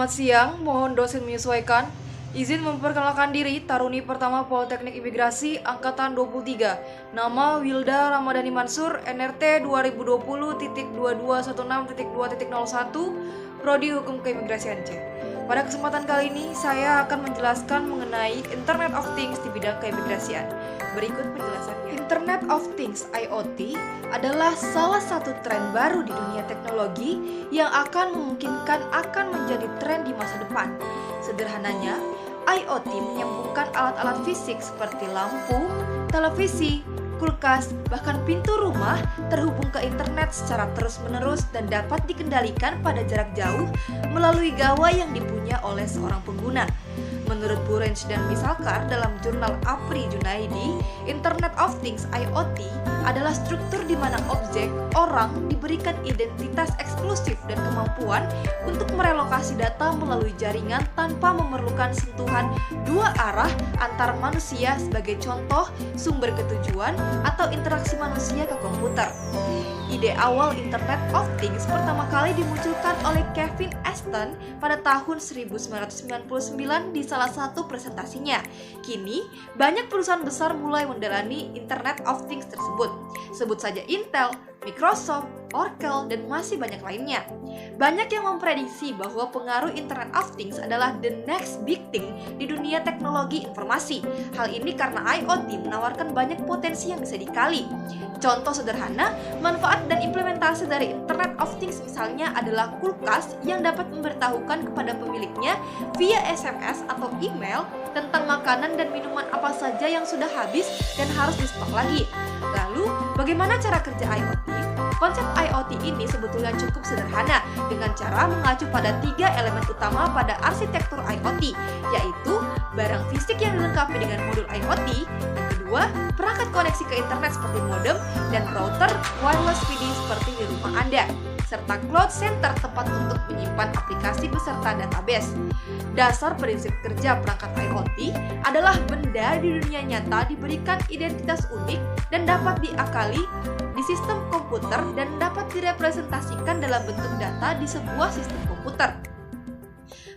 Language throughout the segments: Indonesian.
Selamat siang, mohon dosen menyesuaikan. Izin memperkenalkan diri, Taruni Pertama Politeknik Imigrasi Angkatan 23. Nama Wilda Ramadhani Mansur, NRT 2020.2216.2.01, Prodi Hukum Keimigrasian C. Pada kesempatan kali ini, saya akan menjelaskan mengenai Internet of Things di bidang keimigrasian. Berikut penjelasannya. Internet of Things (IoT) adalah salah satu tren baru di dunia teknologi yang akan memungkinkan akan menjadi tren di masa depan. Sederhananya, IoT menyambungkan alat-alat fisik seperti lampu, televisi, kulkas, bahkan pintu rumah terhubung ke internet secara terus-menerus dan dapat dikendalikan pada jarak jauh melalui gawai yang dipunya oleh seorang pengguna. Menurut Burench dan Misalkar dalam jurnal Apri Junaidi, Internet of Things (IoT) adalah struktur di mana objek, orang diberikan identitas eksklusif dan kemampuan untuk merelokasi data melalui jaringan tanpa memerlukan sentuhan dua arah antar manusia, sebagai contoh sumber ketujuan atau interaksi manusia ke komputer. Ide awal Internet of Things pertama kali dimunculkan oleh Kevin Aston pada tahun 1999 di salah satu presentasinya. Kini, banyak perusahaan besar mulai mendalami Internet of Things tersebut. Sebut saja Intel, Microsoft, Oracle, dan masih banyak lainnya. Banyak yang memprediksi bahwa pengaruh Internet of Things adalah the next big thing di dunia teknologi informasi. Hal ini karena IoT menawarkan banyak potensi yang bisa dikali. Contoh sederhana, manfaat dan implementasi dari Internet of Things misalnya adalah kulkas yang dapat memberitahukan kepada pemiliknya via SMS atau email tentang makanan dan minuman apa saja yang sudah habis dan harus di-stok lagi. Lalu, bagaimana cara kerja IoT? Konsep IoT ini sebetulnya cukup sederhana dengan cara mengacu pada 3 elemen utama pada arsitektur IoT, yaitu barang fisik yang dilengkapi dengan modul IoT, yang kedua, perangkat koneksi ke internet seperti modem dan router wireless PD seperti di rumah Anda, serta cloud center tempat untuk menyimpan aplikasi beserta database. Dasar prinsip kerja perangkat IoT adalah benda di dunia nyata diberikan identitas unik dan dapat diakali di sistem komputer dan dapat direpresentasikan dalam bentuk data di sebuah sistem komputer.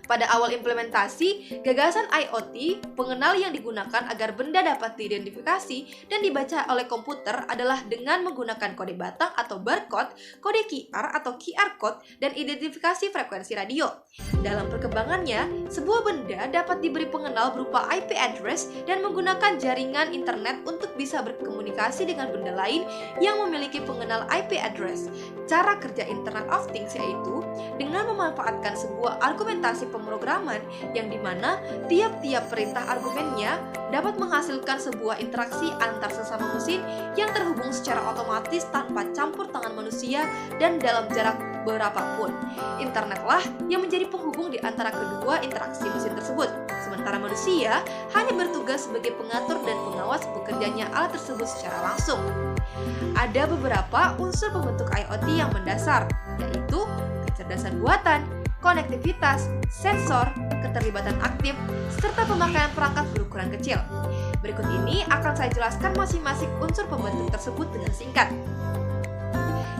Pada awal implementasi, gagasan IoT, pengenal yang digunakan agar benda dapat diidentifikasi dan dibaca oleh komputer adalah dengan menggunakan kode batang atau barcode, kode QR atau QR code, dan identifikasi frekuensi radio. Dalam perkembangannya, sebuah benda dapat diberi pengenal berupa IP address dan menggunakan jaringan internet untuk bisa berkomunikasi dengan benda lain yang memiliki pengenal IP address. Cara kerja Internet of Things yaitu dengan memanfaatkan sebuah argumentasi pemrograman yang dimana tiap-tiap perintah argumennya dapat menghasilkan sebuah interaksi antar sesama mesin yang terhubung secara otomatis tanpa campur tangan manusia dan dalam jarak berapapun. Internetlah yang menjadi penghubung di antara kedua interaksi mesin tersebut, sementara manusia hanya bertugas sebagai pengatur dan pengawas bekerjanya alat tersebut secara langsung. Ada beberapa unsur pembentuk IoT yang mendasar, yaitu kecerdasan buatan, konektivitas, sensor, keterlibatan aktif, serta pemakaian perangkat berukuran kecil. Berikut ini akan saya jelaskan masing-masing unsur pembentuk tersebut dengan singkat.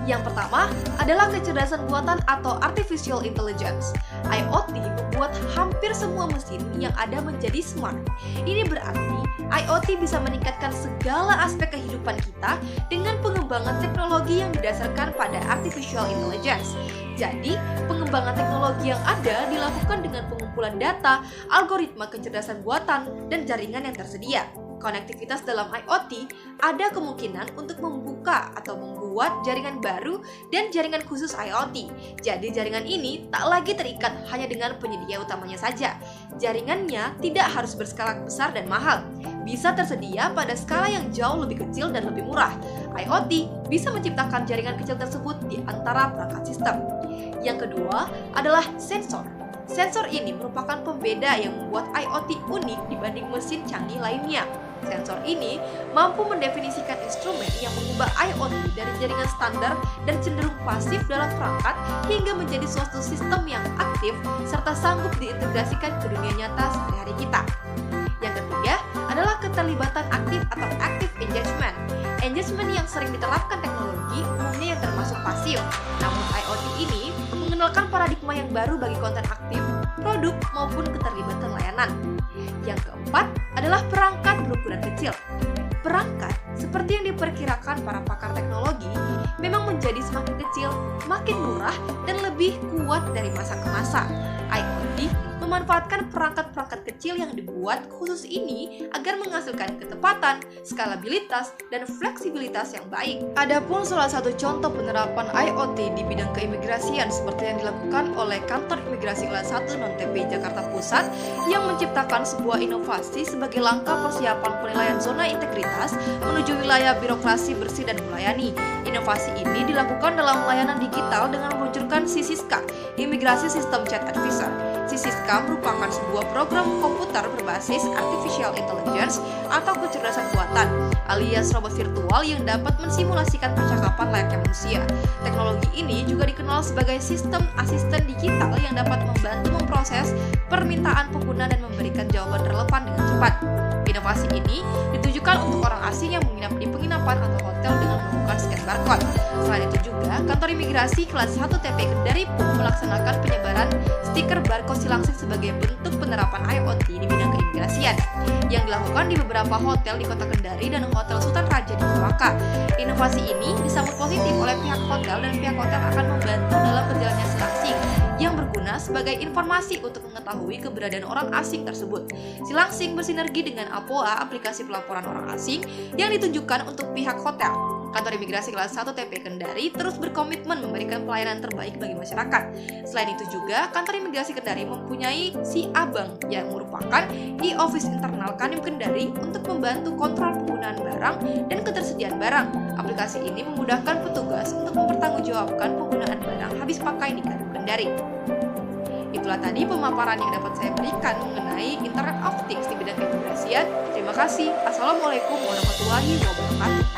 Yang pertama adalah kecerdasan buatan atau artificial intelligence. IoT membuat hampir semua mesin yang ada menjadi smart. Ini berarti IoT bisa meningkatkan segala aspek kehidupan kita dengan pengembangan teknologi yang didasarkan pada artificial intelligence. Jadi, pengembangan teknologi yang ada dilakukan dengan pengumpulan data, algoritma kecerdasan buatan, dan jaringan yang tersedia. Konektivitas dalam IoT ada kemungkinan untuk membuka atau membuat jaringan baru dan jaringan khusus IoT. Jadi jaringan ini tak lagi terikat hanya dengan penyedia utamanya saja. Jaringannya tidak harus berskala besar dan mahal. Bisa tersedia pada skala yang jauh lebih kecil dan lebih murah. IoT bisa menciptakan jaringan kecil tersebut di antara perangkat sistem. Yang kedua adalah sensor. Sensor ini merupakan pembeda yang membuat IoT unik dibanding mesin canggih lainnya. Sensor ini mampu mendefinisikan instrumen yang mengubah IoT dari jaringan standar dan cenderung pasif dalam perangkat hingga menjadi suatu sistem yang aktif serta sanggup diintegrasikan ke dunia nyata sehari-hari kita. Yang ketiga adalah keterlibatan aktif atau active engagement. Engagement yang sering diterapkan teknologi umumnya yang termasuk pasif. Namun IoT ini mengenalkan paradigma yang baru bagi konten aktif produk, maupun keterlibatan layanan. Yang keempat adalah perangkat berukuran kecil. Perangkat, seperti yang diperkirakan para pakar teknologi, memang menjadi semakin kecil, makin murah, dan lebih kuat dari masa ke masa. IoT memanfaatkan perangkat-perangkat kecil yang dibuat khusus ini agar menghasilkan ketepatan, skalabilitas, dan fleksibilitas yang baik. Adapun salah satu contoh penerapan IoT di bidang keimigrasian seperti yang dilakukan oleh Kantor Imigrasi Kelas 1 Non-TP Jakarta Pusat yang menciptakan sebuah inovasi sebagai langkah persiapan penilaian zona integritas menuju wilayah birokrasi bersih dan melayani. Inovasi ini dilakukan dalam layanan digital dengan meluncurkan Sisiska, Imigrasi Sistem Chat Advisor. Sisiska merupakan sebuah program komputer berbasis Artificial Intelligence atau kecerdasan buatan, alias robot virtual yang dapat mensimulasikan percakapan layaknya manusia. Teknologi ini juga dikenal sebagai sistem asisten digital yang dapat membantu memproses permintaan pengguna dan memberikan jawaban relevan dengan cepat. Inovasi ini ditujukan untuk orang asing yang menginap di penginapan atau hotel dengan melakukan scan barcode. Selain itu juga, Kantor Imigrasi Kelas 1 TP Kendari pun melaksanakan penyebaran stiker barcode Silangsing sebagai bentuk penerapan IoT di bidang keimigrasian yang dilakukan di beberapa hotel di Kota Kendari dan Hotel Sultan Raja di Kolaka. Inovasi ini disambut positif oleh pihak hotel dan pihak hotel akan membantu dalam berjalannya Silangsing yang berguna sebagai informasi untuk mengetahui keberadaan orang asing tersebut. Silangsing bersinergi dengan APOA, aplikasi pelaporan orang asing, yang ditunjukkan untuk pihak hotel. Kantor Imigrasi Kelas 1 TP Kendari terus berkomitmen memberikan pelayanan terbaik bagi masyarakat. Selain itu juga, Kantor Imigrasi Kendari mempunyai Si Abang yang merupakan e-office internal Kanwil Kendari untuk membantu kontrol penggunaan barang dan ketersediaan barang. Aplikasi ini memudahkan petugas untuk mempertanggungjawabkan penggunaan barang habis pakai di Kanwil Kendari. Itulah tadi pemaparan yang dapat saya berikan mengenai Internet of Things di bidang keimigrasian. Terima kasih. Assalamualaikum warahmatullahi wabarakatuh.